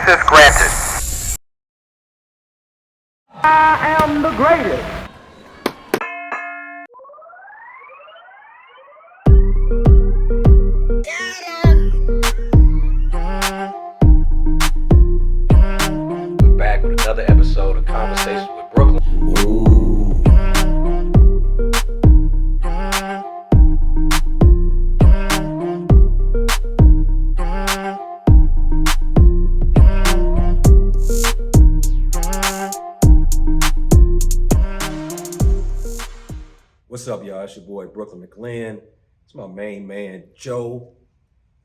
Access granted. I am the greatest. We're back with another episode of Conversations with Brooklyn. What's up, y'all? It's your boy Brooklyn McLean. It's my main man, Joe,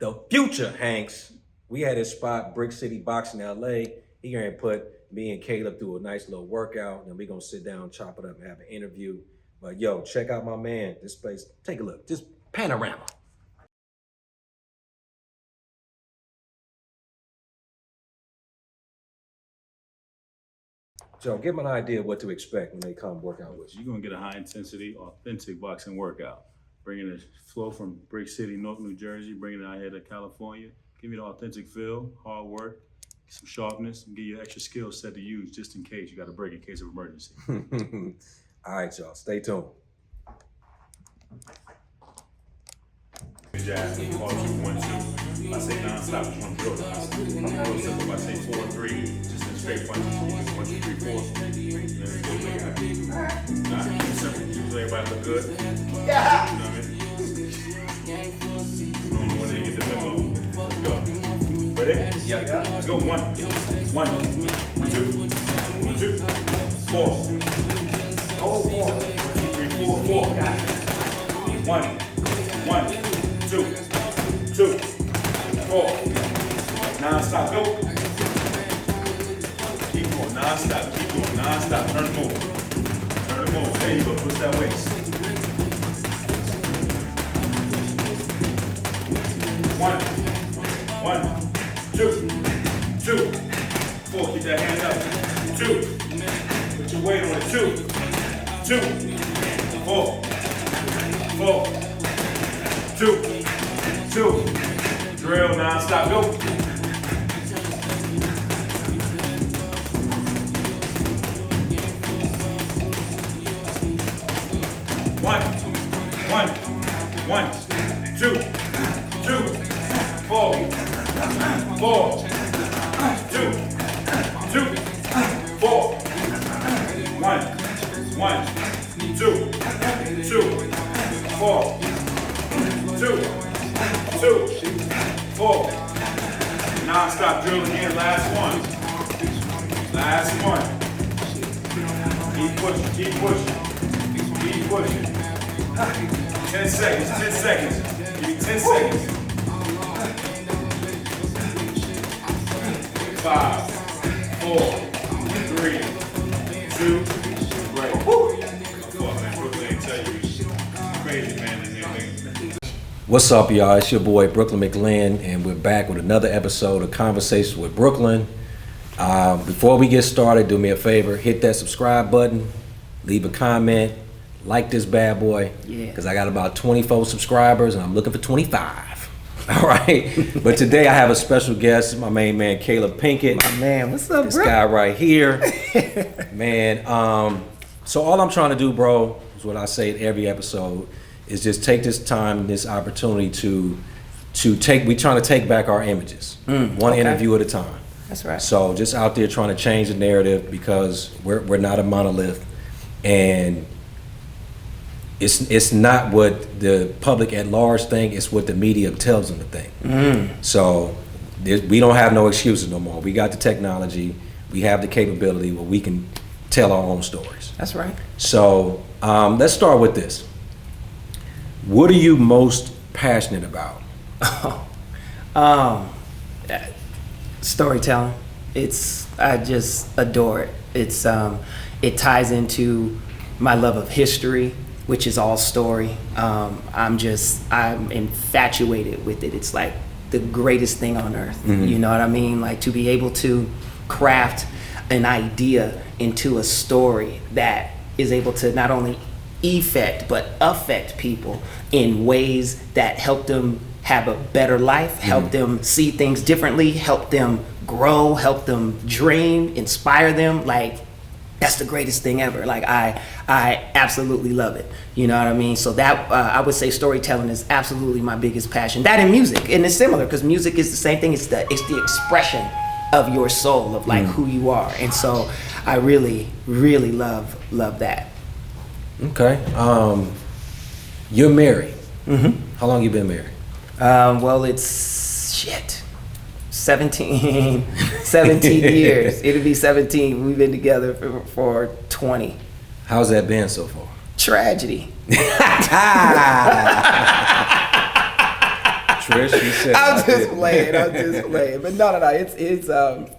the future Hanks. We had his spot, Brick City Boxing LA. He gonna put me and Caleb through a nice little workout, and we're gonna sit down, chop it up, and have an interview. But yo, check out my man. This place, take a look. Just panorama. Joe, give them an idea of what to expect when they come work out with you. You're gonna get a high intensity, authentic boxing workout. Bringing the flow from Brick City, North New Jersey, bringing it out here to California. Give you the authentic feel, hard work, some sharpness, and give you an extra skill set to use just in case you got a break in case of emergency. All right, y'all, stay tuned. Jazz, all 2, 1, 2. I say non-stop, it's one drill. I'm real simple. I say 4 and 3, just in straight punches. 1, 2, 3, 4. And then we go make it happen. Alright, simple. So everybody look good. Yeah. You know what I mean? You don't want to get the memo. Let's go. Ready? Yeah. Let's go. 1, 2, 4. Oh, 4. 1, 2, 3, 4, 4. 1, 2, 4. Non-stop, go. Keep going, non-stop, keep going, non-stop. Turn the move. Turn the move. There you go, push that waist. 1, 2, 4. Keep that hand up. 2. Put your weight on it. 2, 4. 2. Drill, non-stop, go. 1, 2, 4. 2, 4. 1, 2, 4. 2, 4. Non-stop drill again. Last one. Last one. Keep pushing. Keep pushing. Keep pushing. 10 seconds. 10 seconds. Give me 10 seconds. 5, 4, 3, 2. Great. Brooklyn ain't tell you. Crazy, man. What's up, y'all? It's your boy Brooklyn McLean, and we're back with another episode of Conversations with Brooklyn. Before we get started, do me a favor, hit that subscribe button, leave a comment, like this bad boy, because I got about 24 subscribers and I'm looking for 25. All right, but today I have a special guest, my main man Caleb Pinkett. My man, what's up, this bro? This guy right here, man. So all I'm trying to do, bro, is what I say in every episode, is just take this time, this opportunity to take. We trying to take back our images, one interview at a time. That's right. So just out there trying to change the narrative, because we're not a monolith, and it's not what the public at large think. It's what the media tells them to think. So we don't have no excuses no more. We got the technology, we have the capability where we can tell our own stories. That's right. So let's start with this. What are you most passionate about? Storytelling. I just adore it. It ties into my love of history, which is all story. I'm infatuated with it. It's like the greatest thing on earth. You know what I mean? Like, to be able to craft an idea into a story that is able to not only affect people in ways that help them have a better life, help them see things differently, help them grow, help them dream, inspire them, like that's the greatest thing ever. Like I absolutely love it. You know what I mean? So that I would say storytelling is absolutely my biggest passion. That and music, and it's similar because music is the same thing. It's the expression of your soul, of like who you are, and so I really love that. Okay. You're married. How long you been married? Well, it's 17 years. It'll be 17. We've been together for 20. How's that been so far? Tragedy. Trish, you said I'm just playing. But no. It's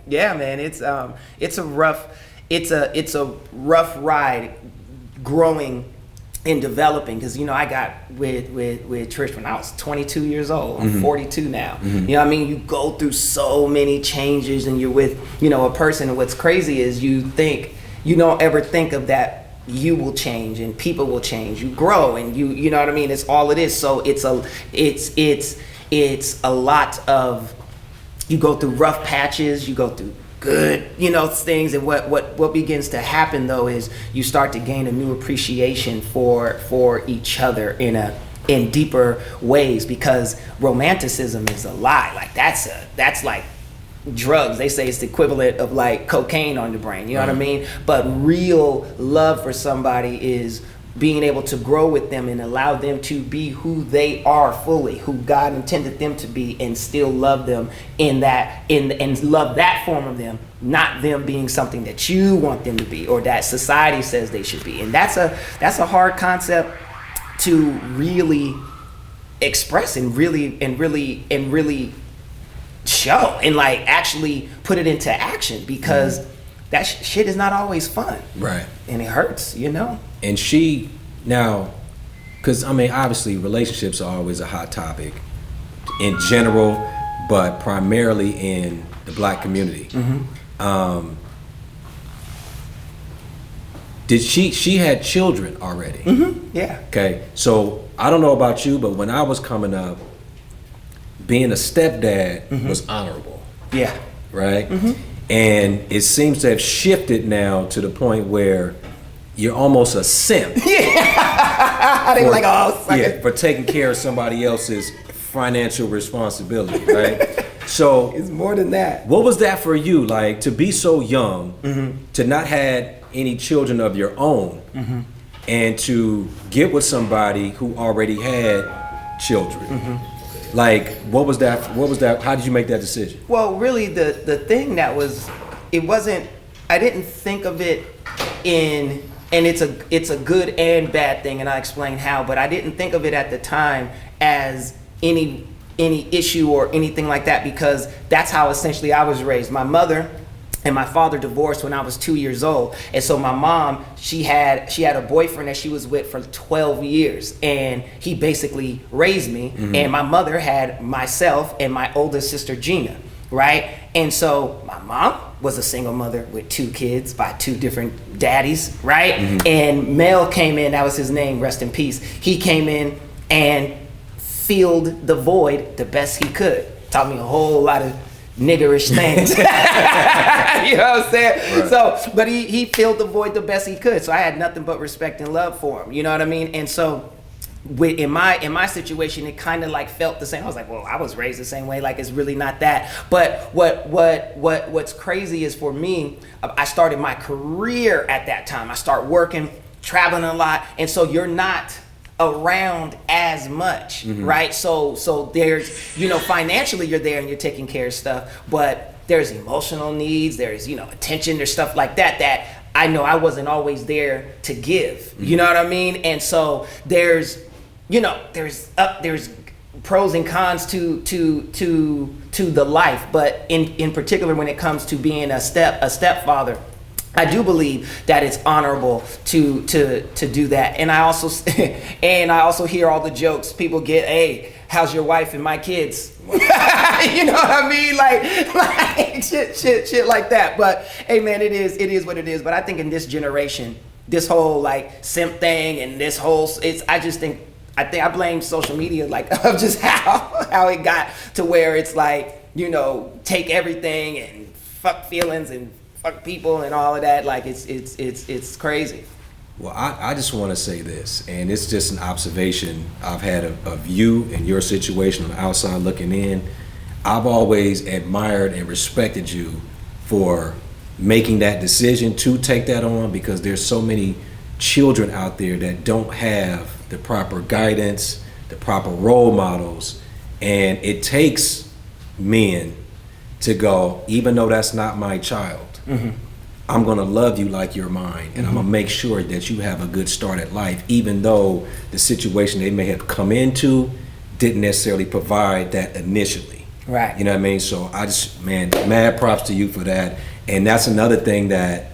yeah, man. It's a rough ride growing and developing, because I got with Trish when I was 22 years old. I'm 42 now. You know what I mean? You go through so many changes, and you're with a person, and what's crazy is you don't ever think of that you will change and people will change. You grow, and you know what I mean? It's all it is. So it's a lot of, you go through rough patches, you go through good things, and what begins to happen though is you start to gain a new appreciation for each other in deeper ways, because romanticism is a lie. Like that's like drugs. They say it's the equivalent of like cocaine on the brain, you know what I mean? But real love for somebody is being able to grow with them and allow them to be who they are fully, who God intended them to be, and still love them and love that form of them, not them being something that you want them to be or that society says they should be. And that's a hard concept to really express and really show and like actually put it into action, because that shit is not always fun. Right. And it hurts, And she, now, because obviously relationships are always a hot topic in general, but primarily in the Black community. Did she had children already? Yeah. Okay, so I don't know about you, but when I was coming up, being a stepdad was honorable. Yeah. Right? And it seems to have shifted now to the point where you're almost a simp. Yeah. They were like, oh, yeah, for taking care of somebody else's financial responsibility, right? So it's more than that. What was that for you, like to be so young, to not have any children of your own, and to get with somebody who already had children? Like, what was that? How did you make that decision? Well, really, the thing that was, it wasn't, I didn't think of it in, and it's a good and bad thing, and I'll explain how, but I didn't think of it at the time as any issue or anything like that, because that's how essentially I was raised. My mother and my father divorced when I was 2 years old, and so my mom, she had a boyfriend that she was with for 12 years, and he basically raised me. And my mother had myself and my oldest sister Gina, right? And so my mom was a single mother with 2 kids by 2 different daddies, right? And Mel came in, that was his name, rest in peace. He came in and filled the void the best he could. Taught me a whole lot of niggerish things. You know what I'm saying? Right. So, but he filled the void the best he could. So I had nothing but respect and love for him. You know what I mean? And so in my situation, it kind of like felt the same. I was like, well, I was raised the same way. Like, it's really not that. But what's crazy is, for me, I started my career at that time. I start working, traveling a lot, and so you're not around as much, right? So there's, financially you're there and you're taking care of stuff, but there's emotional needs, there's, attention, there's stuff like that I know I wasn't always there to give. You know what I mean? And so there's pros and cons to the life, but in particular when it comes to being a stepfather, I do believe that it's honorable to do that. And I also hear all the jokes people get, hey, how's your wife and my kids? You know what I mean? Like shit like that. But hey man, it is what it is. But I think in this generation, this whole like simp thing and this whole, I blame social media, like, of just how it got to where it's like, you know, take everything and fuck feelings and fuck people and all of that. Like it's crazy. Well, I just want to say this, and it's just an observation I've had of you and your situation on the outside looking in. I've always admired and respected you for making that decision to take that on, because there's so many children out there that don't have the proper guidance, the proper role models, and it takes men to go, even though that's not my child, I'm gonna love you like you're mine, and I'm gonna make sure that you have a good start at life, even though the situation they may have come into didn't necessarily provide that initially. Right. You know what I mean? So I just, man, mad props to you for that. And that's another thing that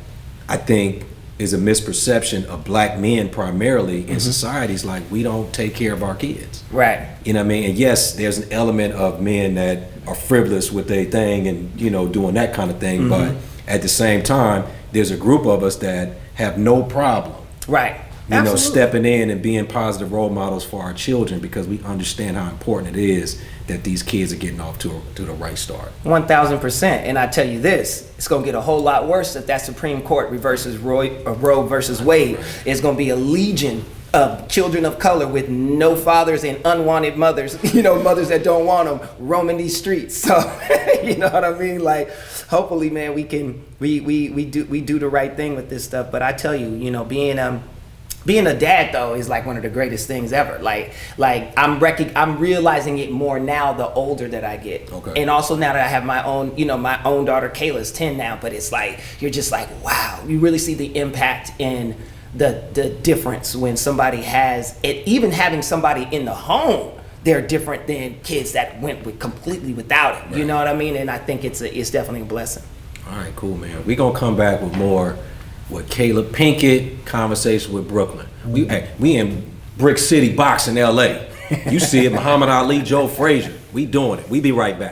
I think is a misperception of black men primarily in societies, like we don't take care of our kids. Right. You know what I mean? And yes, there's an element of men that are frivolous with their thing and, you know, doing that kind of thing. But at the same time, there's a group of us that have no problem. Right. You know, Absolutely. stepping in and being positive role models for our children, because we understand how important it is that these kids are getting off to the right start. 1,000%. And I tell you this, it's going to get a whole lot worse if that Supreme Court reverses Roe versus Wade. It's going to be a legion of children of color with no fathers and unwanted mothers, you know, mothers that don't want them roaming these streets. So, you know what I mean? Like, hopefully, man, we do the right thing with this stuff. But I tell you, you know, being a dad though is like one of the greatest things ever. Like I'm realizing it more now the older that I get. Okay. And also now that I have my own, you know, my own daughter Kayla's 10 now, but it's like you're just like, wow, you really see the impact in the difference when somebody has it. Even having somebody in the home, they're different than kids that went completely without it. Right. You know what I mean? And I think it's definitely a blessing. All right, cool, man. We're gonna come back with more with Caleeb, Pinkett, conversation with Brooklyn. We in Brick City boxing, LA. You see it, Muhammad Ali, Joe Frazier. We doing it. We be right back.